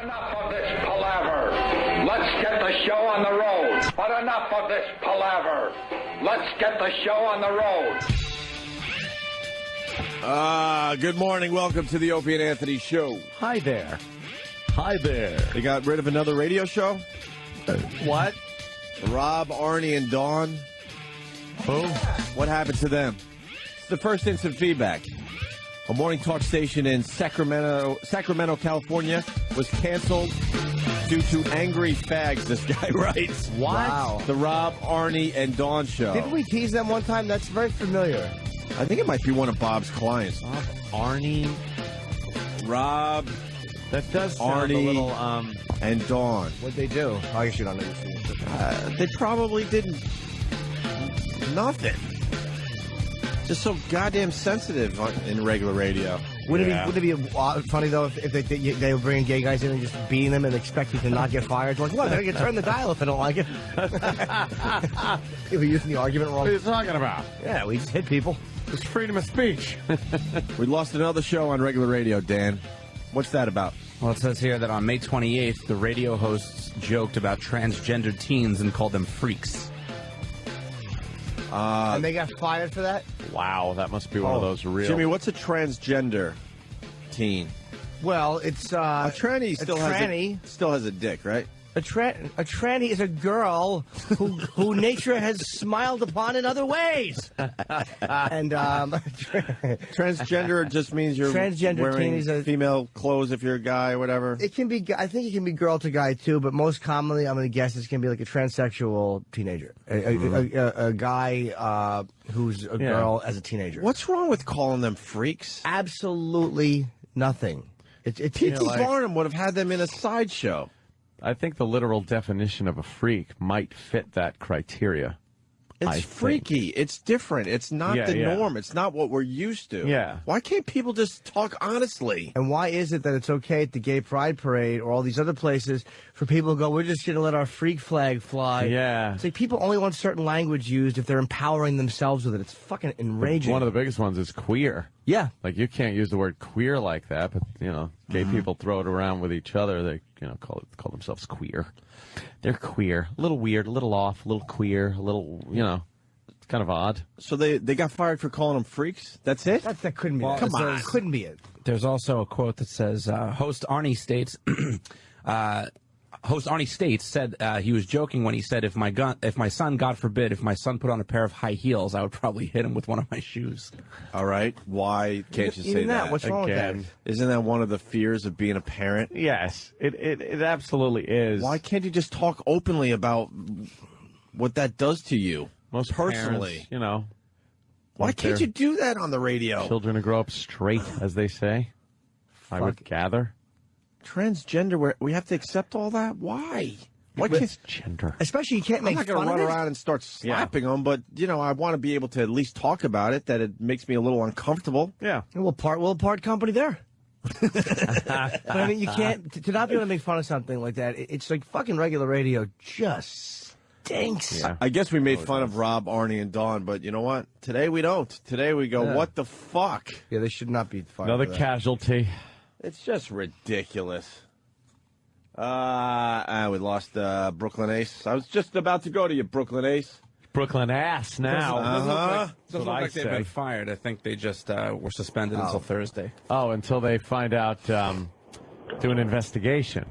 Enough of this palaver. Let's get the show on the road. But enough of this palaver. Let's get the show on the road. Good morning. Welcome to the Opie and Anthony show. Hi there. Hi there. They got rid of another radio show? What? Rob, Arnie, and Dawn. Who? What happened to them? It's the first instant feedback. A morning talk station in Sacramento, California was canceled due to angry fags, this guy writes. What? Wow. The Rob, Arnie, and Dawn show. Didn't we tease them one time? That's very familiar. I think it might be one of Bob's clients. Rob, Arnie. Rob, that does sound Arnie, a little, and Dawn. What'd they do? I guess you don't know. They probably didn't. Nothing. Just so goddamn sensitive in regular radio. Wouldn't it be funny, though, if they were bringing gay guys in and just beating them and expecting to not get fired? Like, what? They're going to turn the dial if I don't like it. If we're using the argument wrong. What are you talking about? Yeah, we just hit people. It's freedom of speech. We lost another show on regular radio, Dan. What's that about? Well, it says here that on May 28th, the radio hosts joked about transgender teens and called them freaks. And they got fired for that? Wow, that must be one of those real... Jimmy, what's a transgender teen? Well, it's... a tranny still has a dick, right? A tranny is a girl who nature has smiled upon in other ways. And transgender just means you're wearing female clothes if you're a guy or whatever. It can be. I think it can be girl to guy too, but most commonly, I'm going to guess it's going to be like a transsexual teenager, a guy who's a girl as a teenager. What's wrong with calling them freaks? Absolutely nothing. P.T. Barnum would have had them in a sideshow. I think the literal definition of a freak might fit that criteria. It's freaky. It's different. It's not the norm. It's not what we're used to. Yeah. Why can't people just talk honestly? And why is it that it's okay at the Gay Pride Parade or all these other places for people to go, we're just going to let our freak flag fly? Yeah. It's like people only want certain language used if they're empowering themselves with it. It's fucking enraging. One of the biggest ones is queer. Yeah. Like, you can't use the word queer like that, but, gay people throw it around with each other. They, call themselves queer. They're queer. A little weird, a little off, a little queer, a little, it's kind of odd. So they got fired for calling them freaks? That's it? That couldn't be it. Come on. Couldn't be it. There's also a quote that says, host Arnie states... Host Arnie States said he was joking when he said, if my son, God forbid, if my son put on a pair of high heels, I would probably hit him with one of my shoes. All right. Why can't you say that? What's wrong with that? Isn't that one of the fears of being a parent? Yes, it absolutely is. Why can't you just talk openly about what that does to you? Most personally, parents, why can't you do that on the radio? Children to grow up straight, as they say. I would gather. Transgender, we have to accept all that? Why? Why can't gender? Especially you can't make fun of it. I'm not going to run around and start slapping them, but, I want to be able to at least talk about it, that it makes me a little uncomfortable. Yeah. We'll part company there. But I mean, you can't, to not be able to make fun of something like that, it's like fucking regular radio just stinks. Yeah. I guess we made fun of Rob, Arnie, and Dawn, but you know what? Today we don't. Today we go, what the fuck? Yeah, they should not be fired. Another casualty. It's just ridiculous. We lost Brooklyn Ace. I was just about to go to you, Brooklyn Ace. Brooklyn ass now. Doesn't look like they've been fired. I think they just were suspended until Thursday. Oh, until they find out, do an investigation.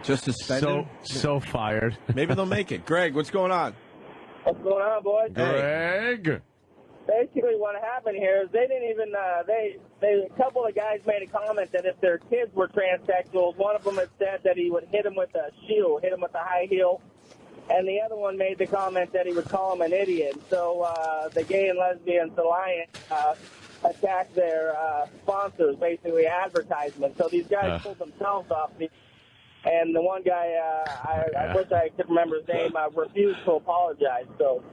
Just suspended? So fired. Maybe they'll make it. Greg, what's going on? What's going on, boys? Greg. Basically, what happened here is they didn't even, a couple of guys made a comment that if their kids were transsexuals, one of them had said that he would hit them with a shoe, hit them with a high heel, and the other one made the comment that he would call him an idiot. So the Gay and Lesbians Alliance attacked their sponsors, basically advertisements. So these guys pulled themselves off. And the one guy, I wish I could remember his name, refused to apologize. So.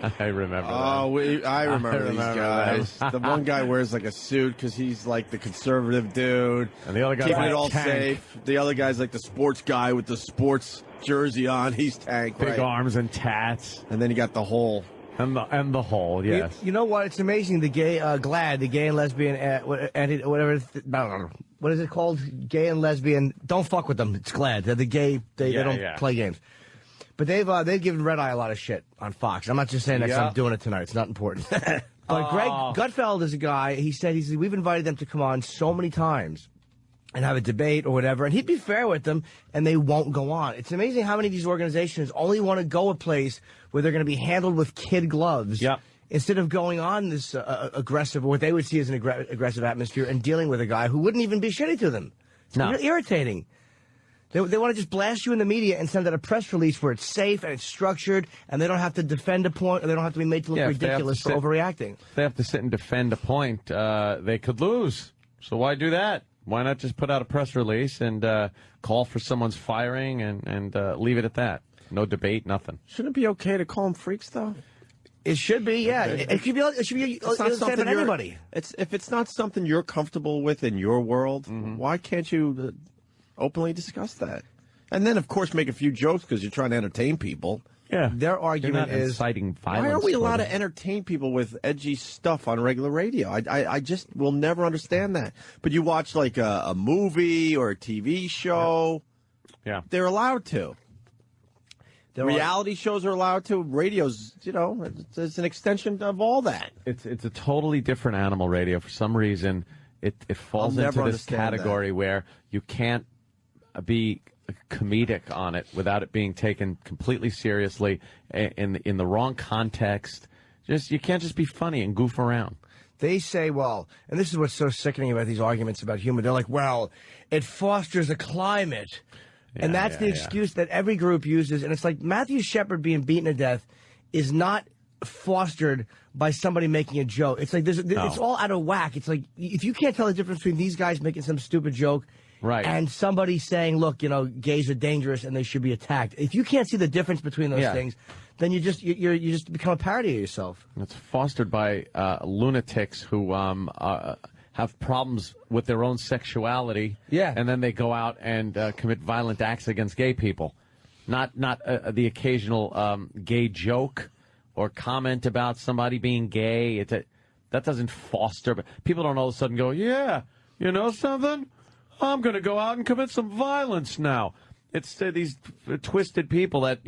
I remember that. I remember these guys. The one guy wears like a suit because he's like the conservative dude. And the other guy's keeping like it all Tank. safe. The other guy's like the sports guy with the sports jersey on. He's Tank. Big arms and tats. And then you got the hole. And the hole, yes. You know what? It's amazing. The gay, GLAAD, the Gay and Lesbian, whatever what is it called? Gay and lesbian. Don't fuck with them. It's GLAAD. They're the gay. They don't play games. But they've given Red Eye a lot of shit on Fox. I'm not just saying that 'cause I'm doing it tonight. It's not important. But Greg Gutfeld is a guy. He said we've invited them to come on so many times and have a debate or whatever, and he'd be fair with them, and they won't go on. It's amazing how many of these organizations only want to go a place where they're going to be handled with kid gloves. Yep. Instead of going on this aggressive, or what they would see as an aggressive atmosphere, and dealing with a guy who wouldn't even be shitty to them. It's really irritating. They want to just blast you in the media and send out a press release where it's safe and it's structured, and they don't have to defend a point, or they don't have to be made to look ridiculous for overreacting. If they have to sit and defend a point, they could lose. So why do that? Why not just put out a press release and call for someone's firing and leave it at that? No debate, nothing. Shouldn't it be okay to call them freaks, though? It should be, yeah. It should be the same for anybody. If it's not something you're comfortable with in your world, why can't you openly discuss that? And then, of course, make a few jokes because you're trying to entertain people. Yeah. Their argument is inciting violence. Why are we allowed to entertain people with edgy stuff on regular radio? I just will never understand that. But you watch like a movie or a TV show. Yeah. They're allowed to. Reality shows are allowed to. Radio's, it's an extension of all that. It's a totally different animal, radio. For some reason, it falls into this category where you can't be comedic on it without it being taken completely seriously in the wrong context. You can't just be funny and goof around. They say, well, and this is what's so sickening about these arguments about humor. They're like, well, it fosters a climate. And that's the excuse that every group uses. And it's like Matthew Shepard being beaten to death is not fostered by somebody making a joke. It's like it's all out of whack. It's like if you can't tell the difference between these guys making some stupid joke and somebody saying, look, gays are dangerous and they should be attacked. If you can't see the difference between those things, then you just become a parody of yourself. It's fostered by lunatics who have problems with their own sexuality, and then they go out and commit violent acts against gay people. Not the occasional gay joke or comment about somebody being gay. That doesn't foster. But people don't all of a sudden go, yeah, you know something? I'm going to go out and commit some violence now. It's these twisted people that,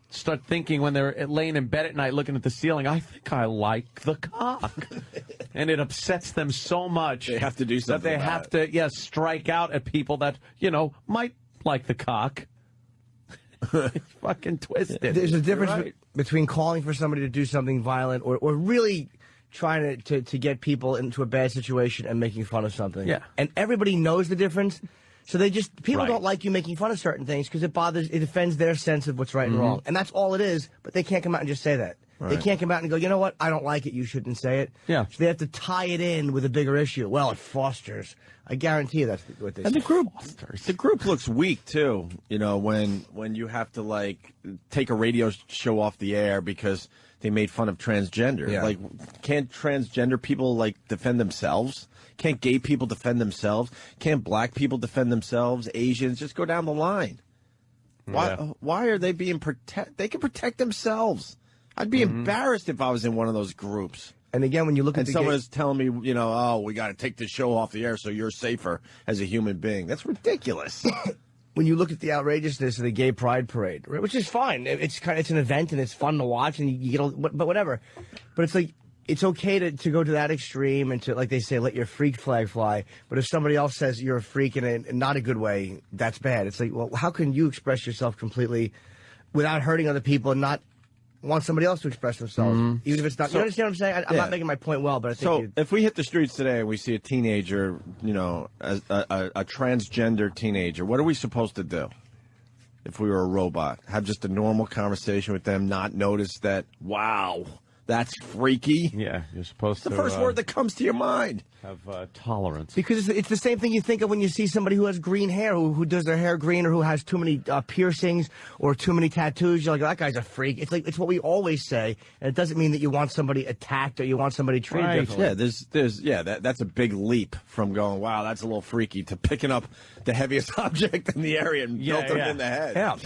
start thinking when they're laying in bed at night looking at the ceiling, I think I like the cock. And it upsets them so much. They have to do something that they have to, strike out at people that, might like the cock. It's fucking twisted. There's a difference between calling for somebody to do something violent or really trying to get people into a bad situation and making fun of something. Yeah. And everybody knows the difference. So people don't like you making fun of certain things because it offends their sense of what's right and wrong. And that's all it is, but they can't come out and just say that. Right. They can't come out and go, you know what, I don't like it, you shouldn't say it. Yeah. So they have to tie it in with a bigger issue. Well, it fosters. I guarantee you that's what they say. And the group looks weak, too, when you have to, take a radio show off the air because they made fun of transgender. Yeah. Can't transgender people, defend themselves? Can't gay people defend themselves? Can't black people defend themselves? Asians? Just go down the line. Why are they being protected? They can protect themselves. I'd be embarrassed if I was in one of those groups. And again, when you look at someone is telling me, we got to take this show off the air so you're safer as a human being. That's ridiculous. When you look at the outrageousness of the gay pride parade, which is fine. It's an event and it's fun to watch and you get but whatever. But it's like, it's okay to go to that extreme and to, like they say, let your freak flag fly. But if somebody else says you're a freak in not a good way, that's bad. It's like, well, how can you express yourself completely without hurting other people and not want somebody else to express themselves, even if it's not. You understand what I'm saying? I'm not making my point well, but I think. So if we hit the streets today and we see a teenager, a transgender teenager, what are we supposed to do? If we were a robot, have just a normal conversation with them, not notice that, wow, that's freaky. Yeah, you're supposed to. The first word that comes to your mind. Have tolerance. Because it's the same thing you think of when you see somebody who has green hair, who does their hair green, or who has too many piercings or too many tattoos. You're like, that guy's a freak. It's what we always say, and it doesn't mean that you want somebody attacked or you want somebody treated differently. Yeah, that's a big leap from going, wow, that's a little freaky, to picking up the heaviest object in the area and melting him in the head. Yeah,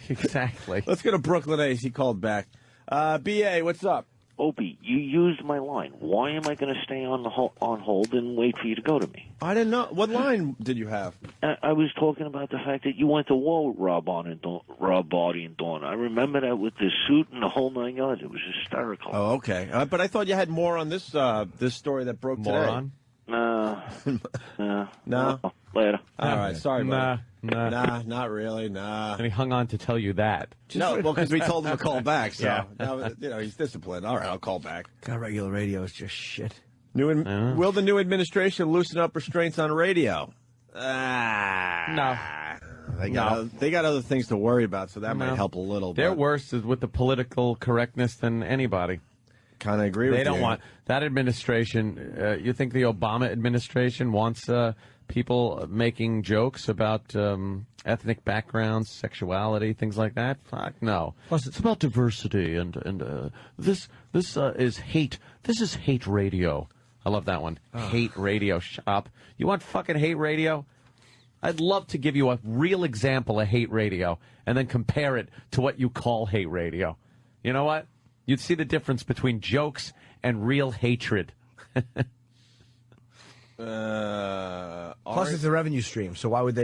exactly. Let's go to Brooklyn Ace. He called back. BA, what's up? Opie, you used my line. Why am I going to stay on hold and wait for you to go to me? I didn't know. What line did you have? I was talking about the fact that you went to war with Rob Arnie and Dawn. I remember that with the suit and the whole 9 yards. It was hysterical. Oh, okay. But I thought you had more on this this story that broke today. Moron? No? Later. All right, sorry, Nah, Nah, not really, nah. And he hung on to tell you that. No, well, because we told him to call back, so Yeah. now, he's disciplined. All right, I'll call back. God, regular radio is just shit. Will the new administration loosen up restraints on radio? No. They got other things to worry about, so that might help a little. They're but worse with the political correctness than anybody. Kind of agree with you. They don't want that administration. You think the Obama administration wants people making jokes about ethnic backgrounds, sexuality, things like that? Fuck no. Plus, it's about diversity and this is hate. This is hate radio. I love that one. Hate radio. Shut up. You want fucking hate radio? I'd love to give you a real example of hate radio and then compare it to what you call hate radio. You know what? You'd see the difference between jokes and real hatred. Plus, it's a revenue stream. So why would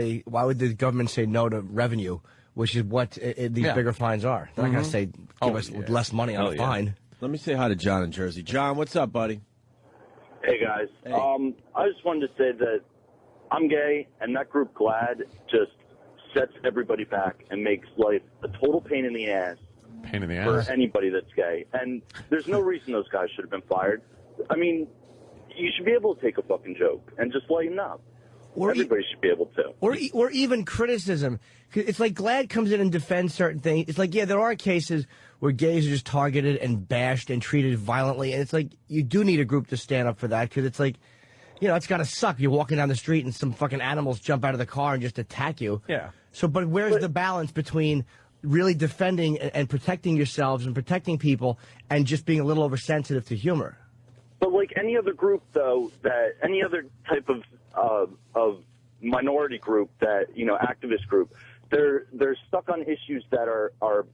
the government say no to revenue, which is what these bigger fines are? They're not going to say give us less money on a fine. Let me say hi to John in Jersey. John, what's up, buddy? Hey, guys. Hey. I just wanted to say that I'm gay, and that group GLAAD just sets everybody back and makes life a total pain in the ass. Pain in the For ass. anybody that's gay. And there's no reason those guys should have been fired. I mean, you should be able to take a fucking joke and just lighten up. Everybody should be able to. Or even criticism. It's like GLAAD comes in and defends certain things. It's like, yeah, there are cases where gays are just targeted and bashed and treated violently. And it's like, you do need a group to stand up for that, because it's like, you know, it's got to suck. You're walking down the street and some fucking animals jump out of the car and just attack you. Yeah. So, but where's the balance between really defending and protecting yourselves and protecting people and just being a little oversensitive to humor? But like any other group, though, that any other type of minority group, that, you know, activist group, they're stuck on issues that are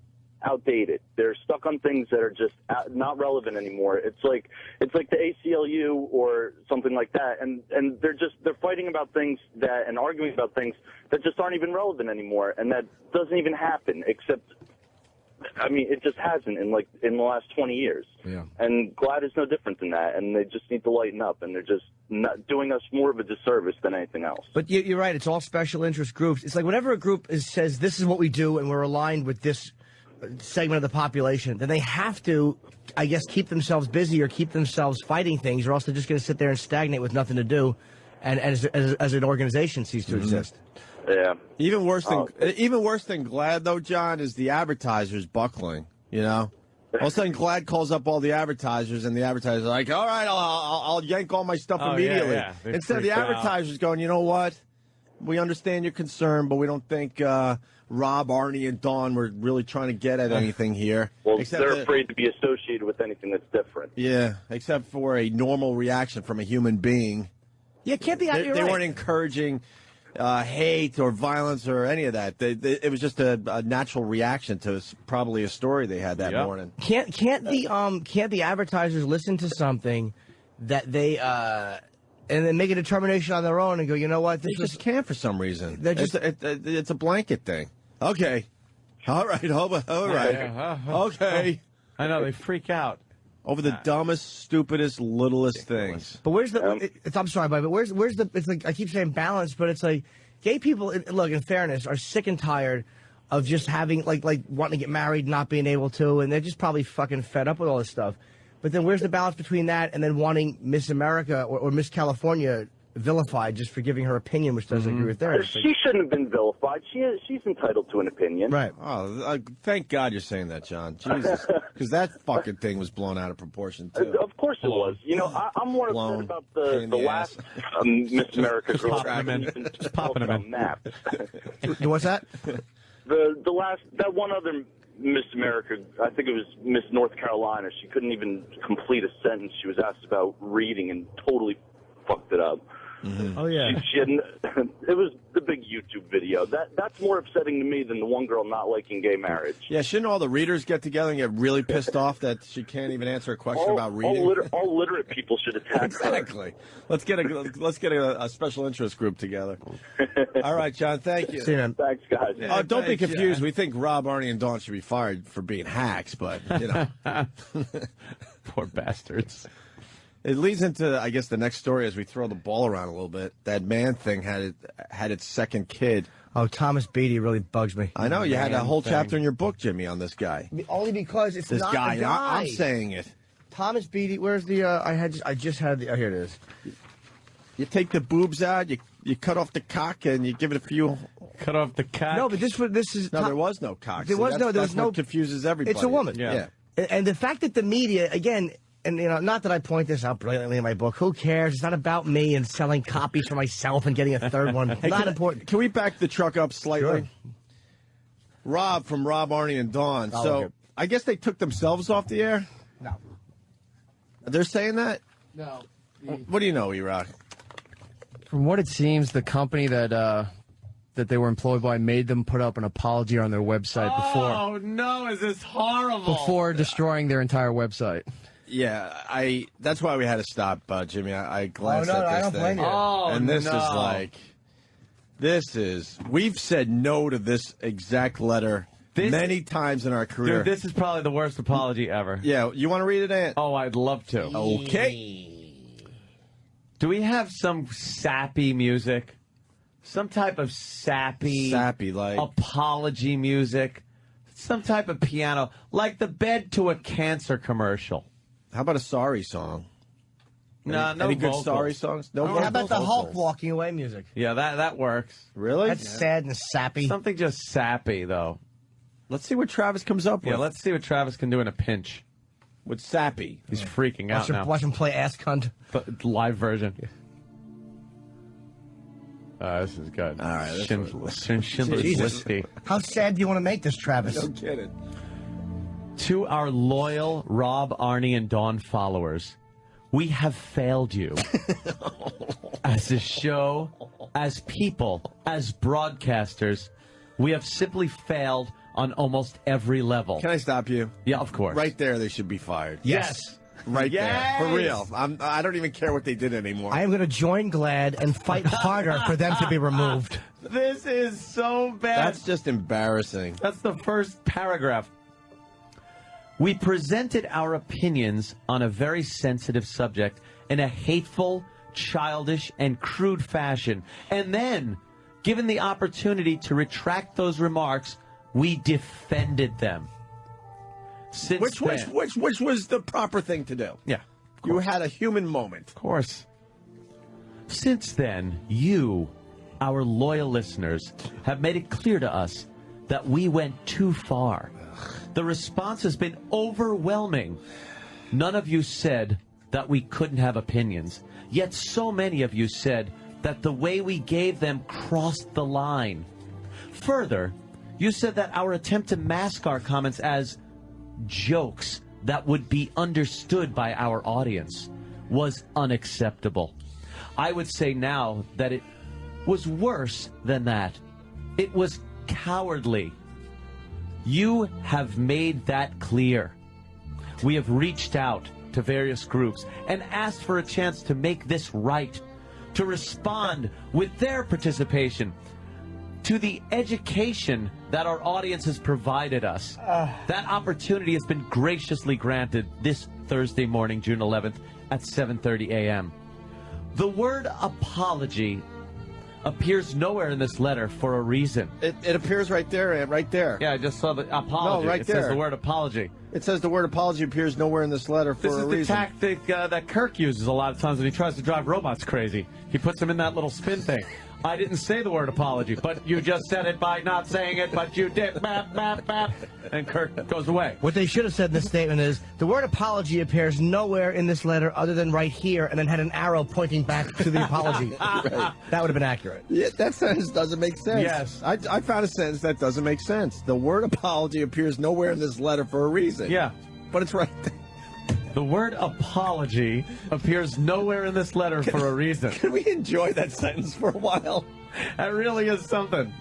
outdated. They're stuck on things that are just not relevant anymore. It's like the ACLU or something like that, and they're fighting about things that and arguing about things that just aren't even relevant anymore, and that doesn't even happen. Except, I mean, it just hasn't in the last 20 years. Yeah. And GLAAD is no different than that, and they just need to lighten up, and they're just not doing us more of a disservice than anything else. But you're right. It's all special interest groups. It's like whenever a group says this is what we do and we're aligned with this segment of the population, then they have to, I guess, keep themselves busy or keep themselves fighting things, or else they're just going to sit there and stagnate with nothing to do, and as an organization cease to exist. Yeah. Even worse than GLAAD, though, John, is the advertisers buckling. You know, all of a sudden GLAAD calls up all the advertisers, and the advertisers are like, "All right, I'll yank all my stuff immediately." Yeah. Instead of the advertisers going, "You know what? We understand your concern, but we don't think Rob, Arnie, and Dawn were really trying to get at anything here." Well, they're afraid to be associated with anything that's different. Yeah, except for a normal reaction from a human being. Yeah, can't be. They weren't encouraging hate or violence or any of that. It was just a natural reaction to probably a story they had that morning. Can't the advertisers listen to something that they and then make a determination on their own and go, you know what? They just can't for some reason. It's a blanket thing. Okay. All right. All right. Okay. I know, they freak out. Over the dumbest, stupidest, littlest things. But where's the? I'm sorry, but where's the? It's like I keep saying balance, but it's like gay people. Look, in fairness, are sick and tired of just having like wanting to get married, not being able to, and they're just probably fucking fed up with all this stuff. But then where's the balance between that and then wanting Miss America or Miss California vilified just for giving her opinion, which doesn't agree with theirs? She shouldn't have been vilified. She's entitled to an opinion. Right. Oh, thank God you're saying that, John. Jesus. Because that fucking thing was blown out of proportion, too. Of course it was. You know, I'm more upset about the last Miss America girl. Just popping them in. Maps. What's that? That one other Miss America, I think it was Miss North Carolina. She couldn't even complete a sentence. She was asked about reading and totally fucked it up. Oh, yeah. She hadn't, it was the big YouTube video. That's more upsetting to me than the one girl not liking gay marriage. Yeah, shouldn't all the readers get together and get really pissed off that she can't even answer a question about reading? All literate people should attack exactly. Let's get a special interest group together. All right, John. Thank you. See you, man. Thanks, guys. Don't be confused. John. We think Rob, Arnie, and Dawn should be fired for being hacks, but you know, poor bastards. It leads into, I guess, the next story as we throw the ball around a little bit. That man thing had its second kid. Oh, Thomas Beatty really bugs me. I know you had a whole chapter in your book, Jimmy, on this guy. Only because it's this not guy. a guy. I'm saying it. Thomas Beatty. Where's the? I just had the. Oh, here it is. You take the boobs out. You cut off the cock and you give it a few. Cut off the cock. No, but this is. No, there was no cock. There was no. There was no. What confuses everybody. It's a woman. Yeah. And the fact that the media again. And, you know, not that I point this out brilliantly in my book. Who cares? It's not about me and selling copies for myself and getting a third one. Hey, not important. Can we back the truck up slightly? Sure. Rob from Rob, Arnie, and Dawn. Oh, so okay. I guess they took themselves off the air? No. They're saying that? No. What do you know, E-Rock? From what it seems, the company that they were employed by made them put up an apology on their website Oh, no, is this horrible? before destroying their entire website. Yeah, that's why we had to stop, Jimmy. I glanced no, at this I don't thing. blame you. Oh, and this no. we've said no to this exact letter many times in our career. Dude, this is probably the worst apology ever. Yeah, you want to read it, Ant? Oh, I'd love to. Okay. Do we have some sappy music? Some type of sappy like apology music? Some type of piano, like the bed to a cancer commercial. How about a sorry song? No, Any good vocals. sorry songs? No. How about the vocals? Hulk walking away music? Yeah, that works. Really? That's sad and sappy. Something just sappy, though. Let's see what Travis comes up with. Yeah, let's see what Travis can do in a pinch. With sappy. He's freaking out now. Watch him play ass cunt. But live version. This is good. All right. Schindler's Jesus. List. How sad do you want to make this, Travis? No kidding. To our loyal Rob, Arnie, and Dawn followers, we have failed you as a show, as people, as broadcasters. We have simply failed on almost every level. Can I stop you? Yeah, of course. Right there, they should be fired. Yes. Right Yes. there. For real. I don't even care what they did anymore. I am going to join GLAAD and fight harder for them to be removed. This is so bad. That's just embarrassing. That's the first paragraph. We presented our opinions on a very sensitive subject in a hateful, childish, and crude fashion. And then, given the opportunity to retract those remarks, we defended them. Which was the proper thing to do? Yeah. You had a human moment. Of course. Since then, you, our loyal listeners, have made it clear to us that we went too far. The response has been overwhelming. None of you said that we couldn't have opinions, yet so many of you said that the way we gave them crossed the line. Further, you said that our attempt to mask our comments as jokes that would be understood by our audience was unacceptable. I would say now that it was worse than that. It was cowardly. You have made that clear. We have reached out to various groups and asked for a chance to make this right, to respond with their participation to the education that our audience has provided us. That opportunity has been graciously granted this Thursday morning, June 11th at 7:30 a.m. The word apology appears nowhere in this letter for a reason. It appears right there, right there. Yeah, I just saw the apology. No, right it there. says the word apology. It says the word apology appears nowhere in this letter for This a is the reason. tactic that Kirk uses a lot of times when he tries to drive robots crazy. He puts them in that little spin thing. I didn't say the word apology, but you just said it by not saying it, but you did. Bap, bap, bap. And Kirk goes away. What they should have said in this statement is, the word apology appears nowhere in this letter other than right here, and then had an arrow pointing back to the apology. Right. That would have been accurate. Yeah, that sentence doesn't make sense. Yes. I found a sentence that doesn't make sense. The word apology appears nowhere in this letter for a reason. Yeah. But it's right there. The word apology appears nowhere in this letter for a reason. Can we enjoy that sentence for a while? That really is something.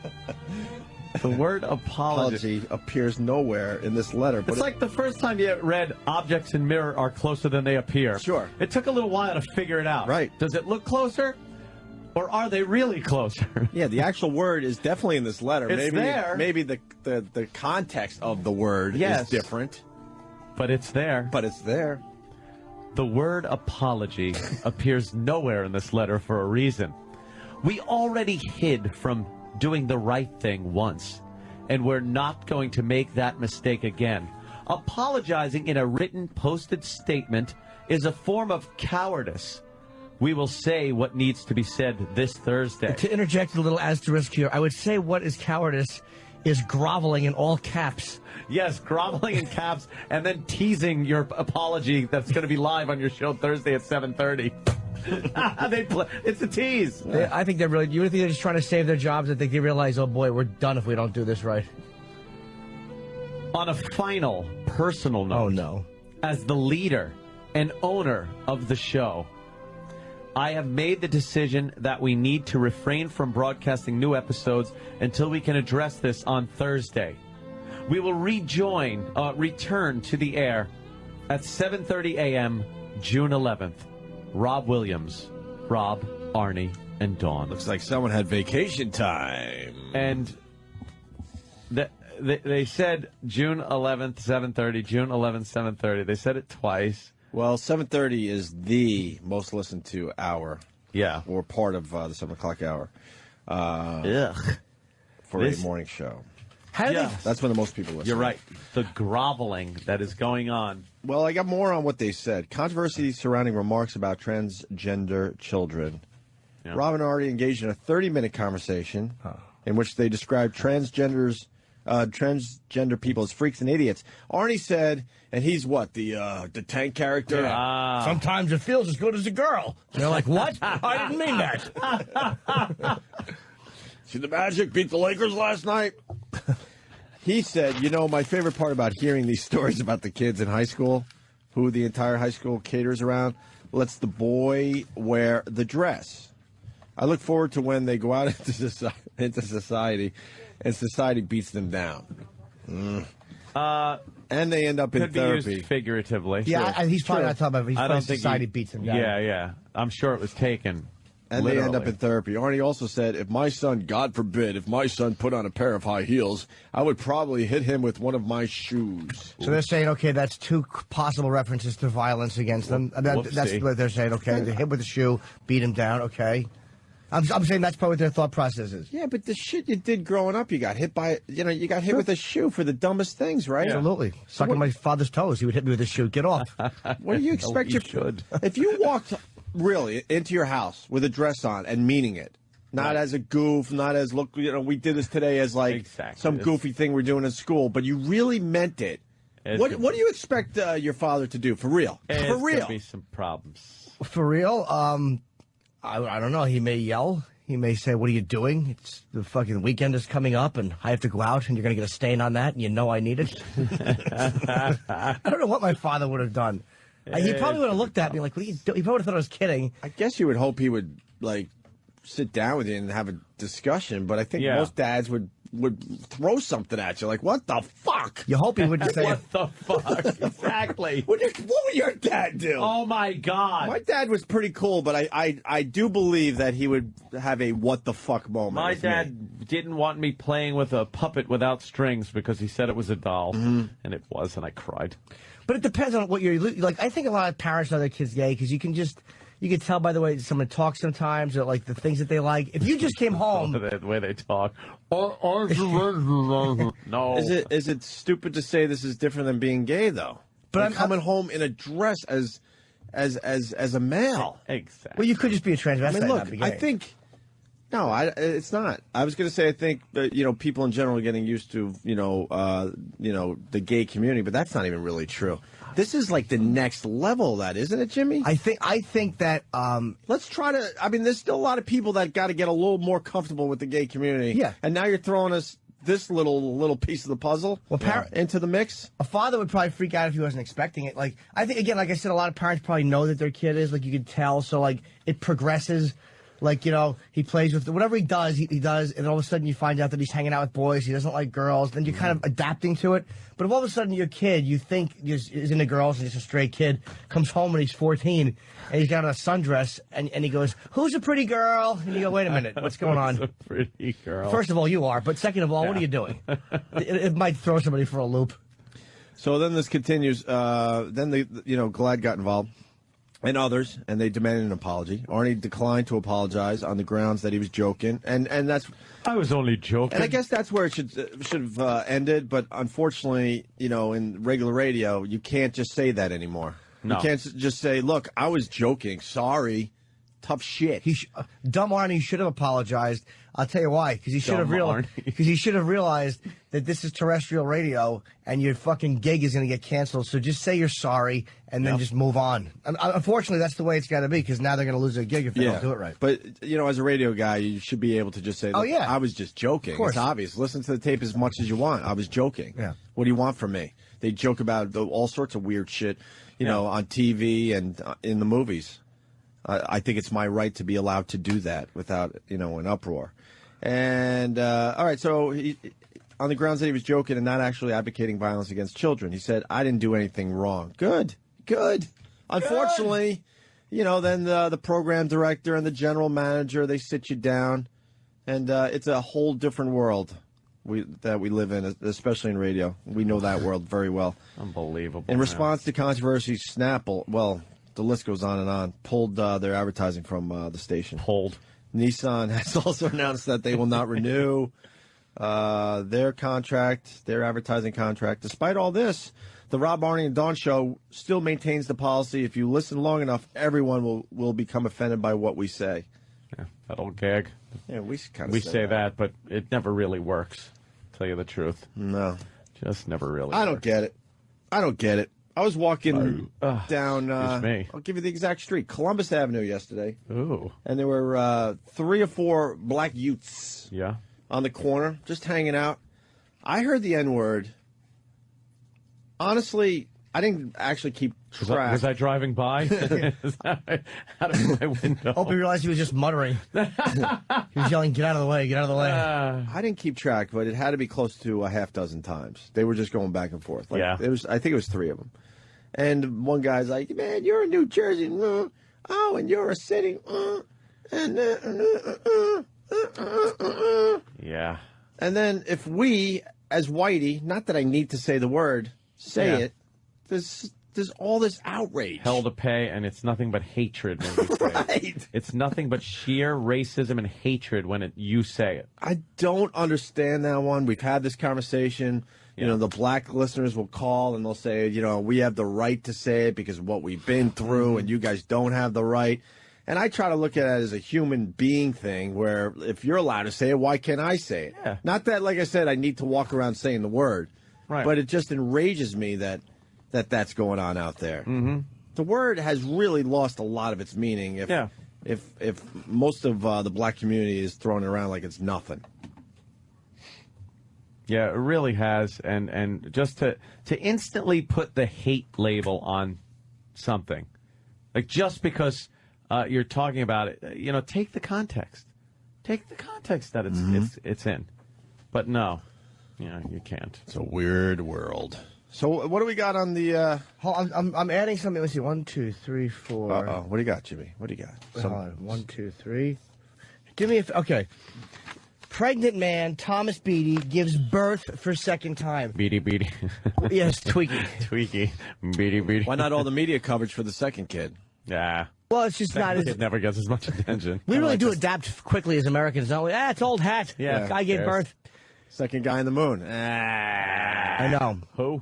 The word apology appears nowhere in this letter. But it's like the first time you read objects in mirror are closer than they appear. Sure. It took a little while to figure it out. Right. Does it look closer? Or are they really closer? Yeah, the actual word is definitely in this letter. It's there. Maybe the context of the word is different. But it's there. But it's there. The word apology appears nowhere in this letter for a reason. We already hid from doing the right thing once, and we're not going to make that mistake again. Apologizing in a written, posted statement is a form of cowardice. We will say what needs to be said this Thursday. To interject a little asterisk here, I would say what is cowardice is groveling in all caps. Yes, groveling in caps, and then teasing your apology that's going to be live on your show Thursday at 7:30. It's a tease. I think they're really. You think they're just trying to save their jobs? I think they realize, oh boy, we're done if we don't do this right. On a final personal note, oh no, as the leader and owner of the show, I have made the decision that we need to refrain from broadcasting new episodes until we can address this on Thursday. We will return to the air at 7:30 a.m. June 11th. Rob Williams, Rob, Arnie, and Dawn. Looks like someone had vacation time. And they said June 11th, 7:30, June 11th, 7:30. They said it twice. Well, 7:30 is the most listened to hour. Yeah. Or part of the 7 o'clock hour. For a morning show. That's when the most people listen. You're right. The groveling that is going on. Well, I got more on what they said. Controversy surrounding remarks about transgender children. Yeah. Rob and Artie engaged in a 30-minute conversation in which they described transgender people as freaks and idiots. Arnie said, and he's what, the tank character? Yeah. Sometimes it feels as good as a girl. They're like, what? I didn't mean that. See the Magic beat the Lakers last night? He said, you know, my favorite part about hearing these stories about the kids in high school, who the entire high school caters around, lets the boy wear the dress. I look forward to when they go out into society and society beats them down. And they end up in therapy. Be used figuratively. Yeah, sure. He's probably not talking about it. He's probably society beats them down. Yeah. I'm sure it was taken. And literally. They end up in therapy. Arnie also said, if my son, God forbid, if my son put on a pair of high heels, I would probably hit him with one of my shoes. So they're saying, okay, that's two possible references to violence against them. That's what they're saying, okay. They hit with a shoe, beat him down, okay. I'm saying that's probably what their thought process is. Yeah, but the shit you did growing up, you got hit by, you got hit with a shoe for the dumbest things, right? Yeah. Absolutely. Sucking my father's toes, he would hit me with a shoe. Get off. What do you expect? If you walked really into your house with a dress on and meaning it, not as a goof, not as, look, we did this today as like some goofy thing we're doing in school, but you really meant it. What do you expect your father to do? For real? For real? There'll be some problems. For real? I don't know. He may yell. He may say, what are you doing? It's the fucking weekend is coming up, and I have to go out, and you're going to get a stain on that, and you know I need it. I don't know what my father would have done. He probably would have looked at me like, what are you doing? He probably would have thought I was kidding. I guess you would hope he would, sit down with you and have a discussion, but I think most dads would throw something at you, like, what the fuck? You hope he would say, what the fuck? Exactly. What would your dad do? Oh, my God. My dad was pretty cool, but I do believe that he would have a what the fuck moment. My dad didn't want me playing with a puppet without strings because he said it was a doll, and it was, and I cried. But it depends on what you're like. I think a lot of parents know their kids gay because you can tell by the way someone talks sometimes, or like the things that they like. If you just came home, the way they talk. No. Is it stupid to say this is different than being gay though? But I'm coming home in a dress as a male. Exactly. Well, you could just be a transvestite. I mean, look, not be gay. I think. No, it's not. I was going to say I think that, people in general are getting used to, the gay community, but that's not even really true. This is like the next level of that, isn't it, Jimmy? I think that let's try to. I mean, there's still a lot of people that got to get a little more comfortable with the gay community. Yeah. And now you're throwing us this little piece of the puzzle into the mix. A father would probably freak out if he wasn't expecting it. Like, I think, again, like I said, a lot of parents probably know that their kid is, like, you could tell. So, like, it progresses. Like, you know, he plays with whatever he does, he does, and all of a sudden you find out that he's hanging out with boys, he doesn't like girls, then you're kind of adapting to it. But if all of a sudden your kid, you think is into girls and he's a stray kid, comes home when he's 14, and he's got a sundress, and he goes, "Who's a pretty girl?" And you go, "Wait a minute, what's going on?" Who's a pretty girl? First of all, you are, but second of all, what are you doing? It might throw somebody for a loop. So then this continues. Then Glad got involved. And others, and they demanded an apology. Arnie declined to apologize on the grounds that he was joking, and that's. I was only joking. And I guess that's where it should have ended. But unfortunately, in regular radio, you can't just say that anymore. No. You can't just say, "Look, I was joking. Sorry." Tough shit. Dumb Arnie should have apologized. I'll tell you why. Because he should have realized that this is terrestrial radio and your fucking gig is going to get canceled. So just say you're sorry and then just move on. Unfortunately, that's the way it's got to be because now they're going to lose their gig if they don't do it right. But as a radio guy, you should be able to just say, "Oh yeah, I was just joking." Of course. It's obvious. Listen to the tape as much as you want. I was joking. Yeah. What do you want from me? They joke about all sorts of weird shit, on TV and in the movies. I think it's my right to be allowed to do that without, an uproar. And, all right, so on the grounds that he was joking and not actually advocating violence against children, he said, "I didn't do anything wrong." Good. Unfortunately, then the program director and the general manager, they sit you down, and it's a whole different world that we live in, especially in radio. We know that world very well. Unbelievable. In response to controversy, Snapple, the list goes on and on, pulled their advertising from the station. Nissan has also announced that they will not renew their advertising contract. Despite all this, the Rob, Arnie, and Dawn show still maintains the policy: if you listen long enough, everyone will become offended by what we say. Yeah, that old gag. Yeah, we say that, but it never really works, to tell you the truth. No. Just never really I don't works. get it. I was walking down, me. I'll give you the exact street, Columbus Avenue yesterday. Ooh. And there were 3 or 4 black youths on the corner, just hanging out. I heard the N-word. Honestly, I didn't actually keep track. Was I driving by? Out of my window. Opie realized he was just muttering. He was yelling, "Get out of the way, get out of the way." I didn't keep track, but it had to be close to a half dozen times. They were just going back and forth. I think it was 3 of them. And one guy's like, "Man, you're in New Jersey. Oh, and you're a city. Yeah. And then if we, as Whitey, not that I need to say the word, say it, there's all this outrage. Hell to pay, and it's nothing but hatred when you say it. It's nothing but sheer racism and hatred when you say it. I don't understand that one. We've had this conversation. The black listeners will call and they'll say, we have the right to say it because of what we've been through, and you guys don't have the right. And I try to look at it as a human being thing where if you're allowed to say it, why can't I say it? Yeah. Not that, like I said, I need to walk around saying the word. Right. But it just enrages me that's going on out there. Mm-hmm. The word has really lost a lot of its meaning if most of the black community is throwing it around like it's nothing. Yeah, it really has. And just to instantly put the hate label on something, like just because you're talking about it, take the context. Take the context that it's in. But no, you can't. It's a weird world. So what do we got on the? I'm adding something. Let's see. 1, 2, 3, 4. Uh-oh. What do you got, Jimmy? What do you got? Hold on. 1, 2, 3. Give me okay. Pregnant man, Thomas Beatty, gives birth for second time. Beatty. Yes, Tweaky. Tweaky. Beatty. Why not all the media coverage for the second kid? Yeah. Well, it's just not as... It never gets as much attention. We really do adapt quickly as Americans, don't we? It's old hat. Yeah. Guy gave birth. Second guy in the moon. I know. Who?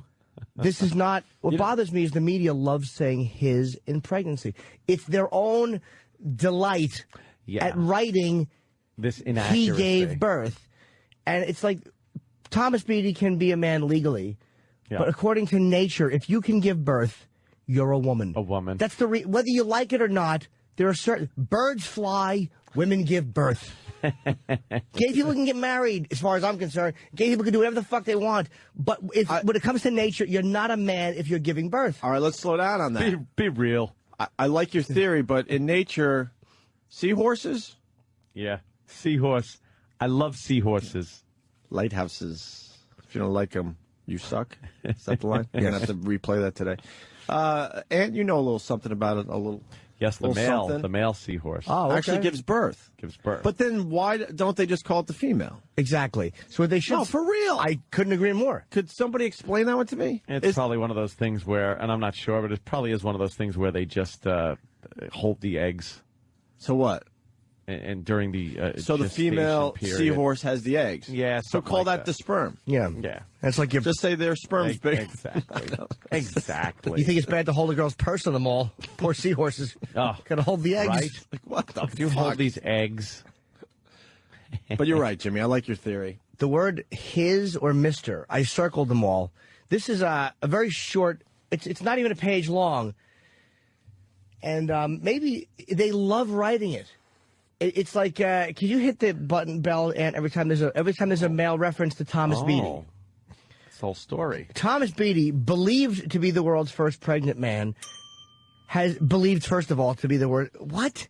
This is not... What bothers me is the media loves saying his in pregnancy. It's their own delight at writing... This inaccuracy. He gave birth. And it's like, Thomas Beatty can be a man legally, but according to nature, if you can give birth, you're a woman. A woman. That's whether you like it or not, There are certain birds fly, women give birth. Gay people can get married, as far as I'm concerned. Gay people can do whatever the fuck they want. But when it comes to nature, you're not a man if you're giving birth. All right, let's slow down on that. Be real. I like your theory, but in nature, seahorses? Yeah. Seahorse. I love seahorses. Lighthouses. If you don't like them, you suck. Is that the line? You're going to have to replay that today. And you know a little something about it, a little. Yes, the something. male seahorse. Oh, okay. Actually gives birth. Gives birth. But then why don't they just call it the female? Exactly. So they should. No, for real. I couldn't agree more. Could somebody explain that one to me? It's probably one of those things where, and I'm not sure, but it probably is one of those things where they just hold the eggs. So what? And during the so the female period. Seahorse has the eggs. Yeah. So call like that the sperm. Yeah. Yeah. It's like you just say their sperm's big. Exactly. Exactly. You think it's bad to hold a girl's purse on the mall? Poor seahorses. Oh, gotta hold the eggs. Right? Like, what the fuck? You hold these eggs. But you're right, Jimmy. I like your theory. The word his or Mr. I circled them all. This is a very short. It's not even a page long. And maybe they love writing it. It's like, can you hit the button bell and every time there's a male reference to Thomas Beatty? This whole story. Thomas Beatty, believed to be the world's first pregnant man, has believed first of all to be the word what?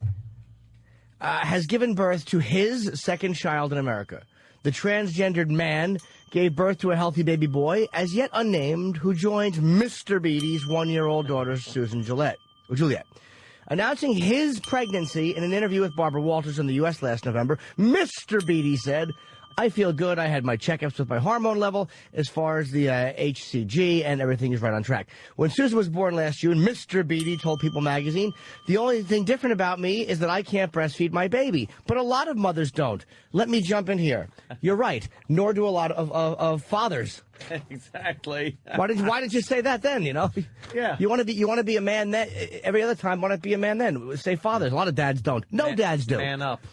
Has given birth to his second child in America. The transgendered man gave birth to a healthy baby boy, as yet unnamed, who joined Mr. Beatty's 1-year-old daughter, Susan Juliet. Announcing his pregnancy in an interview with Barbara Walters in the U.S. last November, Mr. Beatty said, I feel good. I had my checkups with my hormone level as far as the HCG, and everything is right on track. When Susan was born last June, Mr. Beatty told People magazine, the only thing different about me is that I can't breastfeed my baby. But a lot of mothers don't. Let me jump in here. You're right. Nor do a lot of fathers. Exactly. Why did you say that then? You know. Yeah. You want to be a man then. Every other time, why not be a man then? Say fathers. A lot of dads don't. No dads do. Man up.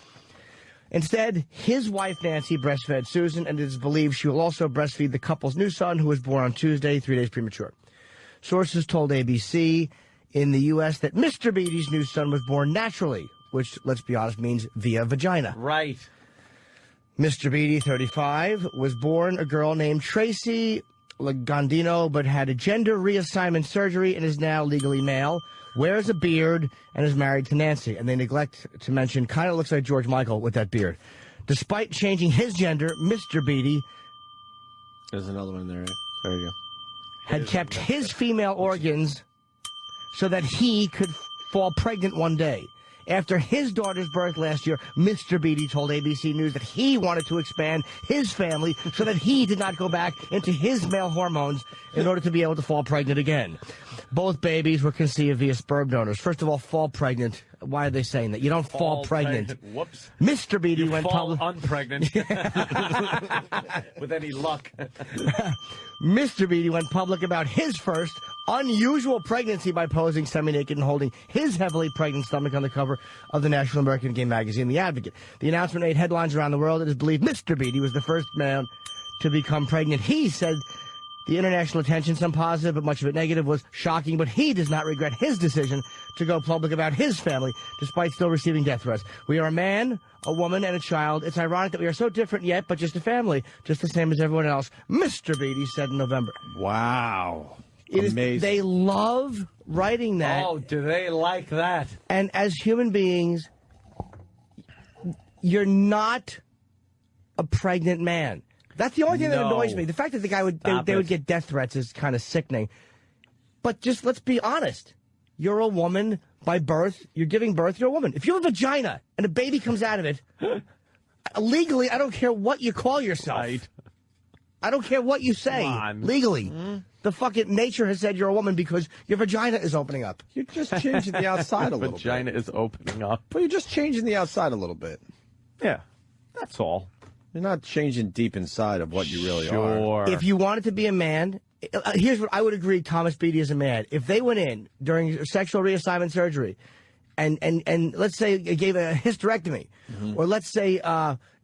Instead, his wife Nancy breastfed Susan, and it is believed she will also breastfeed the couple's new son, who was born on Tuesday, 3 days premature. Sources told ABC in the U.S. that Mr. Beatty's new son was born naturally, which, let's be honest, means via vagina. Right. Mr. Beatty, 35, was born a girl named Tracy Lagandino, but had a gender reassignment surgery and is now legally male, wears a beard, and is married to Nancy. And they neglect to mention, kind of looks like George Michael with that beard. Despite changing his gender, Mr. Beatty... There's another one there. There you go. ...had kept his female organs so that he could fall pregnant one day. After his daughter's birth last year, Mr. Beatty told ABC News that he wanted to expand his family so that he did not go back into his male hormones in order to be able to fall pregnant again. Both babies were conceived via sperm donors. First of all, fall pregnant. Why are they saying that? You don't fall pregnant. Whoops. Mr. Beatty You went fall public. unpregnant. With any luck. Mr. Beatty went public about his first unusual pregnancy by posing semi-naked and holding his heavily pregnant stomach on the cover of the National American Gay magazine, The Advocate. The announcement made headlines around the world. It is believed Mr. Beatty was the first man to become pregnant. He said the international attention, some positive but much of it negative, was shocking, but he does not regret his decision to go public about his family, despite still receiving death threats. We are a man, a woman, and a child. It's ironic that we are so different yet, but just a family, just the same as everyone else, Mr. Beatty said in November. Wow. Amazing. They love writing that. Oh, do they like that? And as human beings, you're not a pregnant man. That's the only thing that annoys me. The fact that the guy they would get death threats is kind of sickening. But just let's be honest. You're a woman by birth. You're giving birth. You're a woman. If you have a vagina and a baby comes out of it, legally, I don't care what you call yourself. Right. I don't care what you say. Legally. The fucking nature has said you're a woman because your vagina is opening up. You're just changing the outside a little bit. Vagina is opening up. But you're just changing the outside a little bit. Yeah. That's all. You're not changing deep inside of what you really are. If you wanted to be a man, here's what I would agree Thomas Beatty is a man. If they went in during sexual reassignment surgery and let's say gave a hysterectomy, or let's say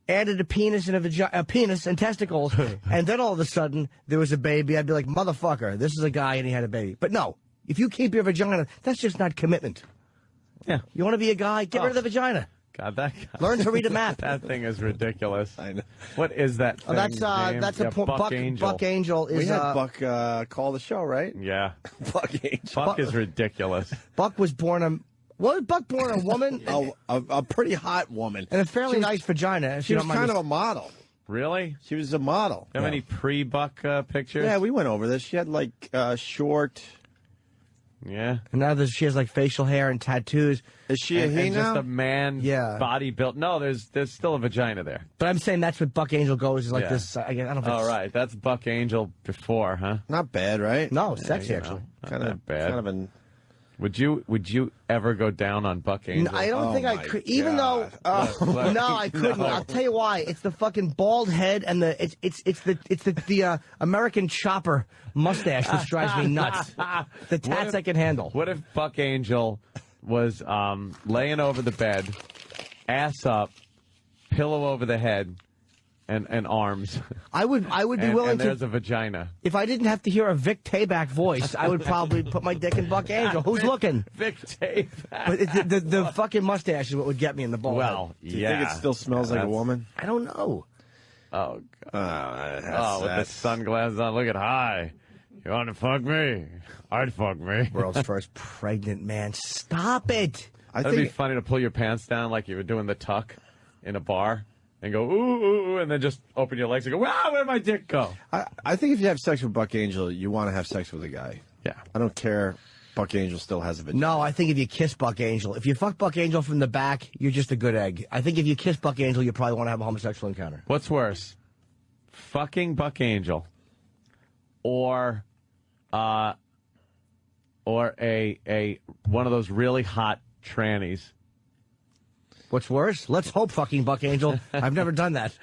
added a penis and a penis and testicles, and then all of a sudden there was a baby, I'd be like, motherfucker, this is a guy and he had a baby. But no, if you keep your vagina, that's just not commitment. Yeah. You want to be a guy? Get rid of the vagina. God, that Learn to read a map. That thing is ridiculous. I know. What is that thing? That's a Buck Angel. Buck Angel is. We had Buck call the show, right? Yeah. Buck Angel. Buck is ridiculous. Buck was born was Buck born a woman? a pretty hot woman. And a fairly nice vagina. She was kind of a model. Really? She was a model. Have any pre-Buck pictures? Yeah, we went over this. She had like short. Yeah. And now she has like facial hair and tattoos. Is she a he now? Just a man body built. No, there's still a vagina there. But I'm saying that's what Buck Angel goes is like this. I don't know if All right, that's Buck Angel before, huh? Not bad, right? No, sexy actually. Kind of bad. Kind of an. Would you ever go down on Buck Angel? I don't think I could. Even though, no, I couldn't. No. I'll tell you why. It's the fucking bald head and it's the American chopper mustache which drives me nuts. The tats I can handle. What if Buck Angel was laying over the bed, ass up, pillow over the head, and arms? I would be willing and to. There's a vagina. If I didn't have to hear a Vic Tayback voice, I would probably put my dick in Buck Angel. Who's looking? Vic Tayback. But the fucking mustache is what would get me in the ball. Well, Do you think it still smells like a woman? I don't know. Oh, God. With the sunglasses on, look at hi. You want to fuck me? I'd fuck me. World's first pregnant man. Stop it. That'd be funny to pull your pants down like you were doing the tuck in a bar. And go, ooh, ooh, ooh, and then just open your legs and go, wow, where'd my dick go? I think if you have sex with Buck Angel, you want to have sex with a guy. Yeah. I don't care. Buck Angel still has a vagina. No, I think if you kiss Buck Angel, if you fuck Buck Angel from the back, you're just a good egg. I think if you kiss Buck Angel, you probably want to have a homosexual encounter. What's worse? Fucking Buck Angel or a one of those really hot trannies. What's worse? Let's hope fucking Buck Angel. I've never done that.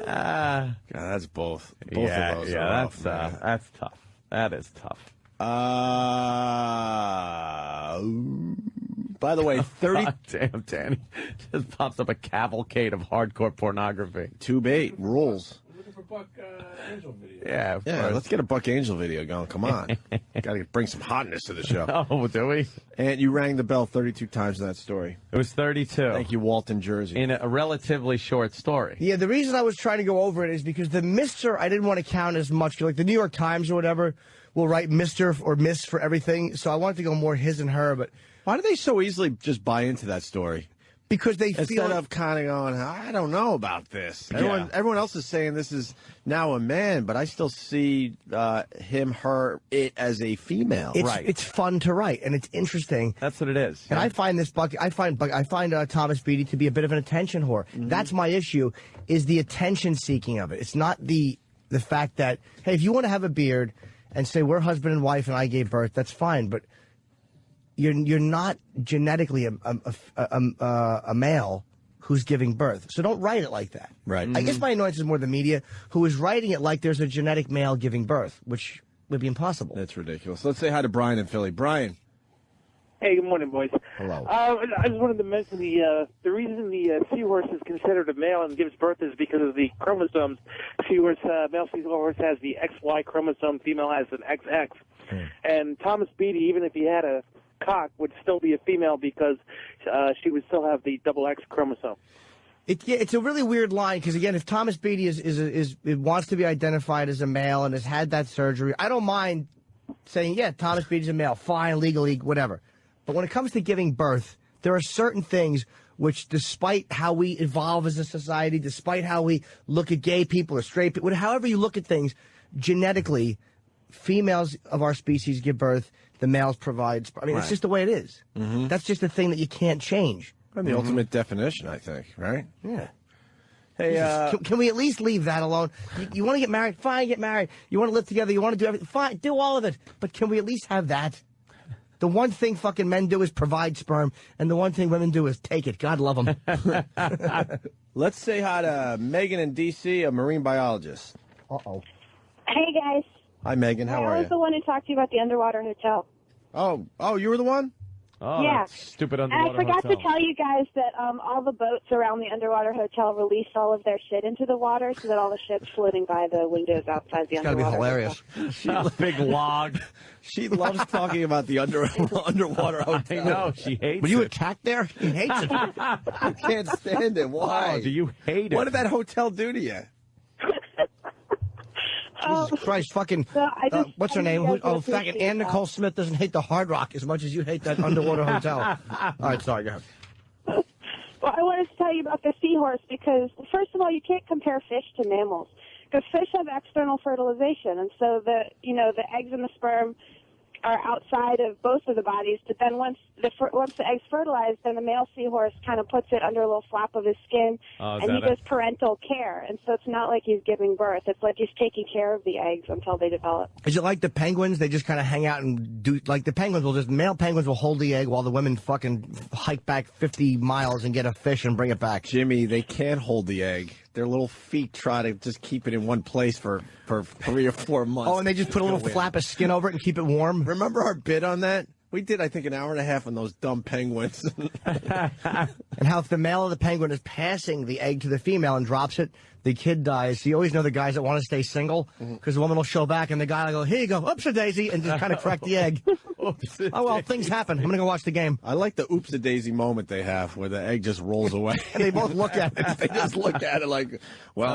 God, that's both. Both of those. Yeah, that's tough. That is tough. By the way, 30. Damn, Danny. Just pops up a cavalcade of hardcore pornography. Tube 8 rules. Looking for Buck Angel video. Yeah, yeah. Let's get a Buck Angel video going. Come on, got to bring some hotness to the show. Oh, do we? And you rang the bell 32 times in that story. It was 32. Thank you, Walton, Jersey. In a relatively short story. Yeah, the reason I was trying to go over it is because the Mr. I didn't want to count as much. Like the New York Times or whatever will write Mr. or Miss for everything. So I wanted to go more his and her. But why do they so easily just buy into that story? Because they instead feel of kind of going, I don't know about this. Everyone else is saying this is now a man, but I still see him, her, it as a female. It's fun to write and it's interesting. That's what it is. And I find Thomas Beatty to be a bit of an attention whore. Mm-hmm. That's my issue. Is the attention seeking of it. It's not the fact that hey, if you want to have a beard and say we're husband and wife and I gave birth, that's fine, but. You're not genetically a male who's giving birth. So don't write it like that. Right. I guess my annoyance is more the media who is writing it like there's a genetic male giving birth, which would be impossible. That's ridiculous. Let's say hi to Brian in Philly. Brian. Hey, good morning, boys. Hello. I just wanted to mention the reason the seahorse is considered a male and gives birth is because of the chromosomes. Male seahorse has the XY chromosome, female has an XX. And Thomas Beatty, even if he had a cock, would still be a female because she would still have the double X chromosome. It's a really weird line because again, if Thomas Beatty wants to be identified as a male and has had that surgery, I don't mind saying Thomas Beatty's a male, fine, legally, whatever. But when it comes to giving birth, there are certain things which, despite how we evolve as a society, despite how we look at gay people or straight people, however you look at things, genetically, females of our species give birth. The males provide. I mean, It's just the way it is. Mm-hmm. That's just a thing that you can't change. And the ultimate definition, I think, right? Yeah. Hey, can we at least leave that alone? You want to get married? Fine, get married. You want to live together? You want to do everything? Fine, do all of it. But can we at least have that? The one thing fucking men do is provide sperm, and the one thing women do is take it. God love them. Let's say hi to Megan in D.C., a marine biologist. Uh-oh. Hey, guys. Hi, Megan. How are you? I was the one who talked to you about the underwater hotel. Oh, you were the one? Oh, Yeah. that stupid And underwater I forgot hotel. to tell you guys that all the boats around the underwater hotel released all of their shit into the water so that all the ships floating by the windows outside the It's got to be underwater hilarious. A big log. She loves talking about the underwater hotel. I know, she hates Were you it. attacked there? He hates it. I can't stand it. Why? Oh, do you hate it? What did that hotel do to you? Jesus Christ, fucking, So I just- what's her I name? think you guys would Fucking appreciate Ann that. Nicole Smith doesn't hate the Hard Rock as much as you hate that underwater hotel. All right, sorry, go ahead. Well, I wanted to tell you about the seahorse because, first of all, you can't compare fish to mammals because fish have external fertilization, and so the eggs and the sperm are outside of both of the bodies. But then once the egg's fertilized, then the male seahorse kind of puts it under a little flap of his skin, Is and he that does it? parental care. And so it's not like he's giving birth; it's like he's taking care of the eggs until they develop. Is it like the penguins? They just kind of hang out and do, like the penguins will male penguins will hold the egg while the women fucking hike back 50 miles and get a fish and bring it back. Jimmy, they can't hold the egg. Their little feet try to just keep it in one place for 3 or 4 months. Oh, and they just put a little flap of skin over it and keep it warm? Remember our bid on that? We did, I think, an hour and a half on those dumb penguins. And how if the male of the penguin is passing the egg to the female and drops it, the kid dies. So you always know the guys that want to stay single because the woman will show back and the guy will go, here you go, oops-a-daisy, and just kind of crack the egg. Oh, well, things happen. I'm going to go watch the game. I like the oops-a-daisy moment they have where the egg just rolls away. And they both look at it. They just look at it like, well,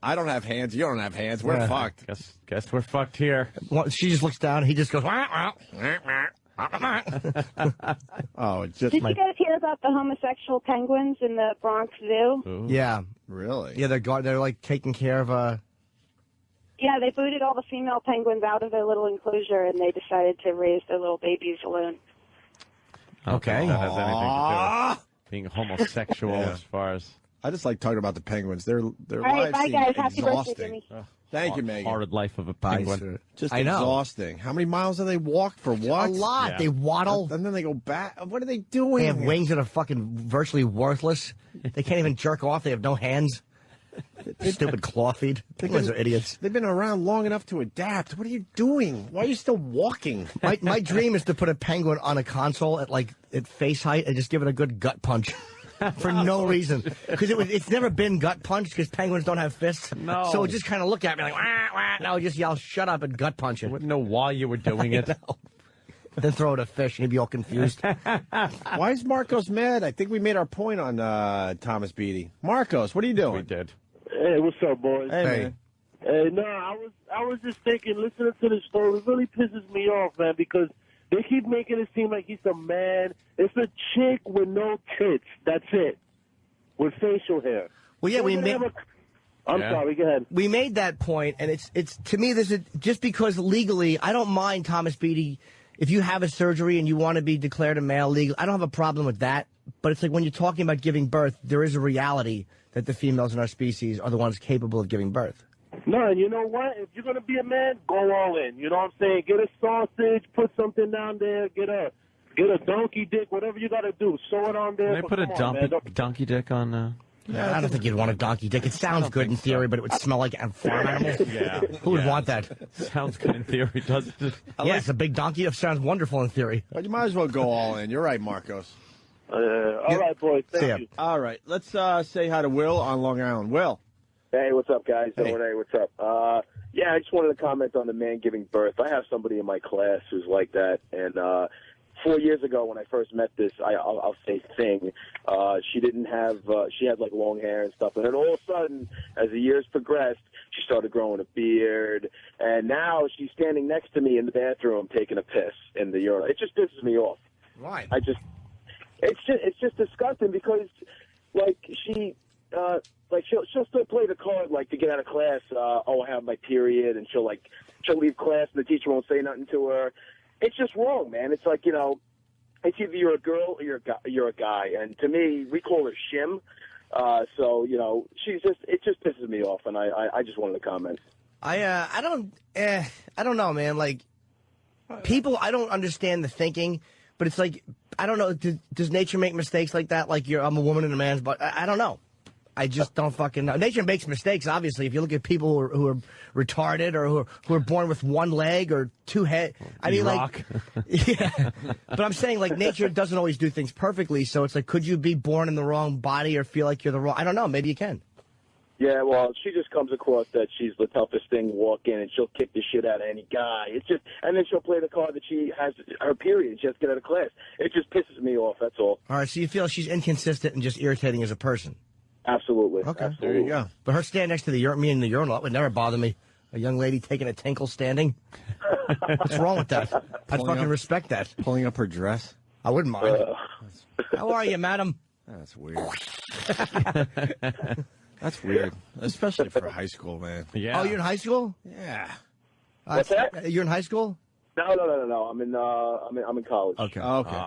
I don't have hands. You don't have hands. We're fucked. Guess we're fucked here. Well, she just looks down and he just goes, wah, wah. Oh, it just Did you guys hear about the homosexual penguins in the Bronx Zoo? Ooh. Yeah. Really? Yeah, they're like taking care of Yeah, they booted all the female penguins out of their little enclosure, and they decided to raise their little babies alone. Okay. That has anything to do with being homosexual Yeah. as far as... I just like talking about the penguins. Their All right, lives bye, seem guys. Happy birthday, exhausting. Jimmy. Thank you, Megan. Horrid life of a penguin. Just I know. exhausting. How many miles do they walk for what? A lot. Yeah. They waddle. And then they go back. What are they doing? They have wings that are fucking virtually worthless. They can't even jerk off. They have no hands. Stupid claw feet. Penguins are idiots. They've been around long enough to adapt. What are you doing? Why are you still walking? My dream is to put a penguin on a console at face height and just give it a good gut punch. For no reason. Because it's never been gut punch because penguins don't have fists. No. So it just kind of look at me like, wah, wah. No, it just yell, shut up and gut punch I it. wouldn't know why you were doing it. Then throw it a fish and he'd be all confused. Why is Marcos mad? I think we made our point on Thomas Beatty. Marcos, what are you doing? We did. Hey, what's up, boys? Hey, man. Hey, no, I was just thinking, listening to this story, it really pisses me off, man, because they keep making it seem like he's a man. It's a chick with no tits. That's it. With facial hair. Well, yeah, I'm sorry, go ahead. We made that point, and it's to me, just because legally, I don't mind Thomas Beatty. If you have a surgery and you want to be declared a male legally, I don't have a problem with that. But it's like when you're talking about giving birth, there is a reality that the females in our species are the ones capable of giving birth. No, and you know what? If you're going to be a man, go all in. You know what I'm saying? Get a sausage, put something down there, get a donkey dick, whatever you got to do. Sew it on there. Can they put a Come on, man. donkey dick on... Yeah, I don't think you'd want a donkey dick. It sounds good in theory, but it would smell like a farm animal. Yeah. Who would want that? Sounds good in theory, doesn't it? Yeah, it's a big donkey. It sounds wonderful in theory. Well, you might as well go all in. You're right, Marcos. All right, boys. Thank you. All right. Let's say hi to Will on Long Island. Will. Hey, what's up, guys? Hey. Hey, what's up? Yeah, I just wanted to comment on the man giving birth. I have somebody in my class who's like that, and 4 years ago when I first met this, I'll say thing, she didn't have, she had like long hair and stuff, and then all of a sudden, as the years progressed, she started growing a beard, and now she's standing next to me in the bathroom taking a piss in the urinal. It just pisses me off. Why? It's just disgusting because, like, she'll still play the card, like, to get out of class, I have my period, and she'll leave class and the teacher won't say nothing to her. It's just wrong, man. It's like, it's either you're a girl or you're a guy. And to me, we call her Shim. So, it just pisses me off, and I just wanted to comment. I don't know, man. Like, people, I don't understand the thinking, but it's like, I don't know, does nature make mistakes like that? Like, I'm a woman in a man's butt? I don't know. I just don't fucking know. Nature makes mistakes, obviously. If you look at people who are retarded or who are born with one leg or two heads. I mean, like, yeah. But I'm saying, like, nature doesn't always do things perfectly. So it's like, could you be born in the wrong body or feel like you're the wrong? I don't know. Maybe you can. Yeah, well, she just comes across that she's the toughest thing walking, and she'll kick the shit out of any guy. It's just, and then she'll play the card that she has her period. She has to get out of class. It just pisses me off. That's all. All right, so you feel she's inconsistent and just irritating as a person. Absolutely. Okay, absolutely. there you go. But her stand next to me in the urinal, that would never bother me. A young lady taking a tinkle standing. What's wrong with that? I'd fucking respect that. Pulling up her dress. I wouldn't mind. How are you, madam? That's weird. That's weird, especially for high school, man. Yeah. Oh, you're in high school? Yeah. What's that? You're in high school? No. I'm in college. Okay. Okay.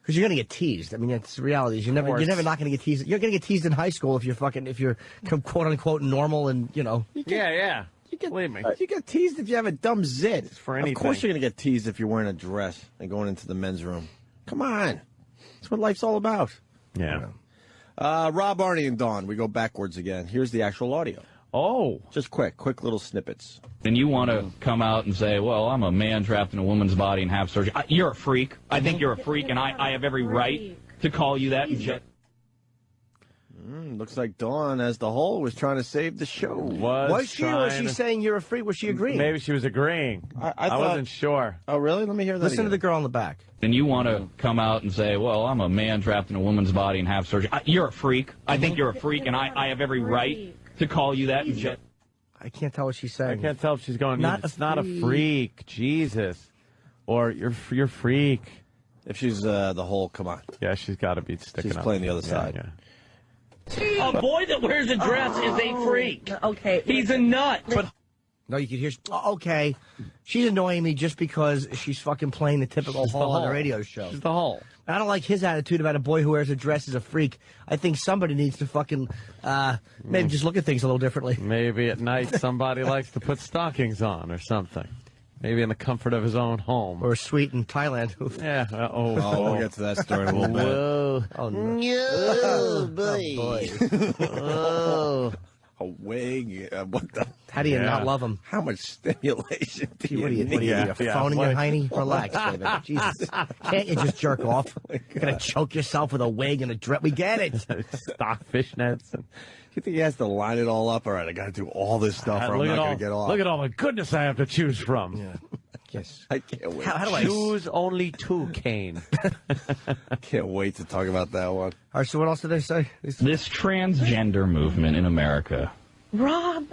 Because you're gonna get teased. I mean, it's the reality. You're never not gonna get teased. You're gonna get teased in high school if you're quote unquote normal and Yeah. Believe me. You get teased if you have a dumb zit. For anything. Of course you're going to get teased if you're wearing a dress and going into the men's room. Come on. That's what life's all about. Yeah. Rob, Arnie, and Dawn. We go backwards again. Here's the actual audio. Oh. Just quick little snippets. And you want to come out and say, well, I'm a man trapped in a woman's body and have surgery. You're a freak. I think you're a freak, and I have every right to call you that. Looks like Dawn, as the whole, was trying to save the show. Was she, or was she saying you're a freak? Was she agreeing? Maybe she was agreeing. I wasn't sure. Oh, really? Let me hear that Listen again. to the girl in the back. And you want to come out and say, well, I'm a man trapped in a woman's body and have surgery. You're a freak. I think you're a freak, and I have every right to call you that. I can't tell what she's saying. I can't tell if she's going, Not not a freak. Jesus. Or you're freak. If she's the whole, come on. Yeah, she's got to be sticking She's up. playing the other side. Yeah. A boy that wears a dress is a freak. Okay. He's a nut. But No, you could hear. Okay, she's annoying me just because she's fucking playing the typical hole on the radio show. She's the whole. I don't like his attitude about a boy who wears a dress is a freak. I think somebody needs to fucking maybe just look at things a little differently. Maybe at night somebody likes to put stockings on or something. Maybe in the comfort of his own home. Or a suite in Thailand. Yeah. We'll get to that story in a little bit. Whoa. Oh, no. boy. Oh. A wig. What the? How do you not love him? How much stimulation do What are you, need? a phone in your hiney? Relax, David. Jesus. Can't you just jerk off? You're going to choke yourself with a wig and a dress. We get it. Stock fishnets. And You think he has to line it all up? All right, I got to do all this stuff or I'm not going to get off. Look at all the goodness I have to choose from. Yeah. Yes. I can't wait. How do I choose only two, Kane? Can't wait to talk about that one. All right, so what else did they say? This transgender movement in America Rob,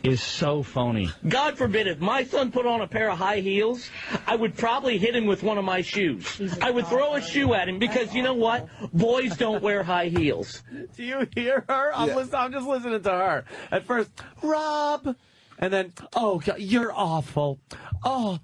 is so phony. God forbid, if my son put on a pair of high heels, I would probably hit him with one of my shoes. I would throw a shoe at him because, you know what? Boys don't wear high heels. Do you hear her? I'm just listening to her. At first, Rob. And then, oh, God, you're awful. Oh,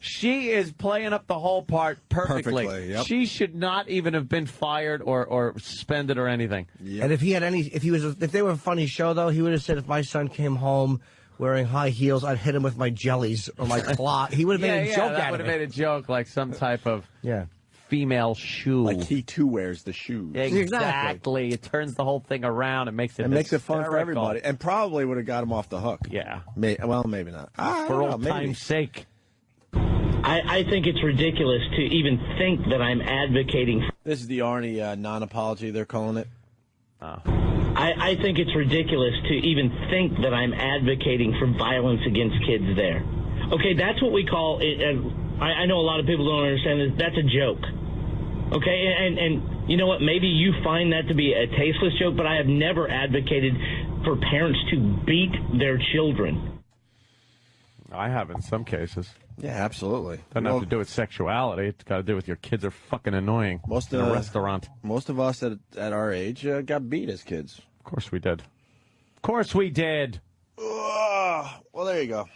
she is playing up the whole part perfectly. Yep. She should not even have been fired or suspended or anything. Yep. And if they were a funny show, though, he would have said, if my son came home wearing high heels, I'd hit him with my jellies or my claw. He would have made a joke that out would of have it. made a joke, like some type of Yeah. female shoe. Like he too wears the shoes. Exactly. It turns the whole thing around. It makes it makes it fun for hysterical. everybody. And probably would have got him off the hook. Yeah. Well, maybe not. For old time's sake. I think it's ridiculous to even think that I'm advocating. This is the Arnie non-apology, they're calling it. I think it's ridiculous to even think that I'm advocating for violence against kids there. Okay, that's what we call it. I know a lot of people don't understand this. That's a joke. Okay, and you know what? Maybe you find that to be a tasteless joke, but I have never advocated for parents to beat their children. I have in some cases. Yeah, absolutely. Doesn't have to do with sexuality. It's got to do with your kids are fucking annoying in a restaurant. Most of us at our age got beat as kids. Of course we did. Of course we did. Well, there you go.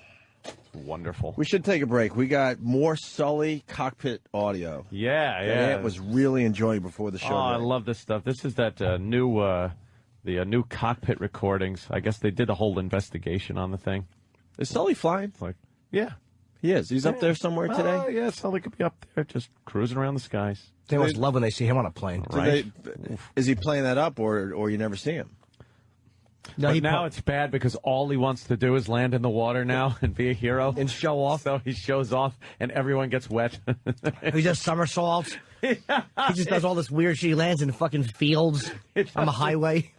Wonderful. We should take a break. We got more Sully cockpit audio. Yeah. That Ant was really enjoying before the show. I love this stuff. This is that new cockpit recordings. I guess they did a whole investigation on the thing. Is Sully flying? It's like, yeah. He is. He's up there somewhere today? Yeah, Sully could be up there just cruising around the skies. They always love when they see him on a plane. Right. Is he playing that up or you never see him? No, but now it's bad because all he wants to do is land in the water now and be a hero. And show off. So he shows off, and everyone gets wet. He does somersaults. He just does all this weird shit. He lands in fucking fields on the highway.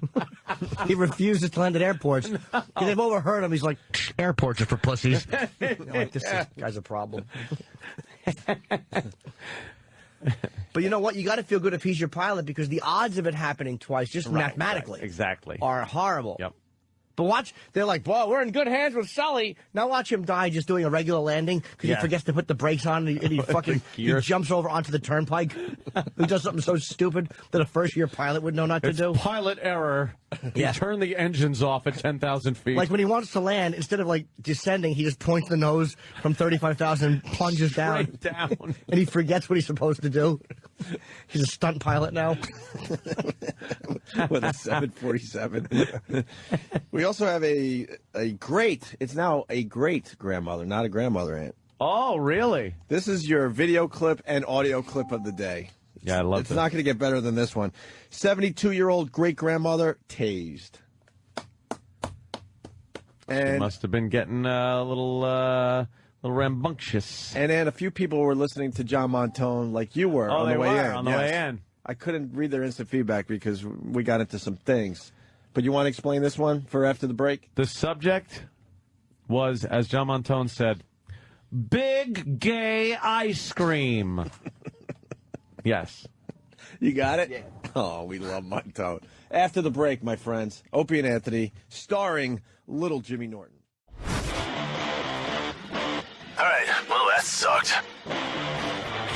He refuses to land at airports. They've overheard him. He's like, airports are for pussies. Like, this guy's a problem. But you know what? You got to feel good if he's your pilot because the odds of it happening twice, just mathematically, exactly, are horrible. Yep. But watch, they're like, well, we're in good hands with Sully. Now watch him die just doing a regular landing because he forgets to put the brakes on and he fucking he jumps over onto the turnpike. He does something so stupid that a first-year pilot would know not to do. Pilot error. Yeah. Turn the engines off at 10,000 feet. Like when he wants to land, instead of like descending, he just points the nose from 35,000, plunges down. Straight down. And he forgets what he's supposed to do. He's a stunt pilot now. With a 747. We also have a great, it's now a great grandmother, not a grandmother aunt. Oh, really? This is your video clip and audio clip of the day. Yeah, I love It's not going to get better than this one. 72-year-old great-grandmother tased. And he must have been getting a little rambunctious. And a few people were listening to John Montone like you were on the way in. On the way in. I couldn't read their instant feedback because we got into some things. But you want to explain this one for after the break? The subject was, as John Montone said, big gay ice cream. Yes. You got it? Yeah. Oh, we love Montone. After the break, my friends, Opie and Anthony, starring little Jimmy Norton. All right, well, that sucked.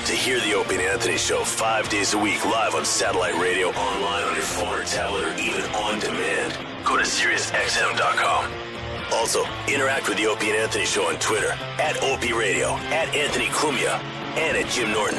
To hear the Opie and Anthony Show 5 days a week live on satellite radio, online on your phone or tablet, or even on demand, go to SiriusXM.com. Also, interact with the Opie and Anthony Show on Twitter, @Opie Radio, @Anthony Cumia, and @Jim Norton.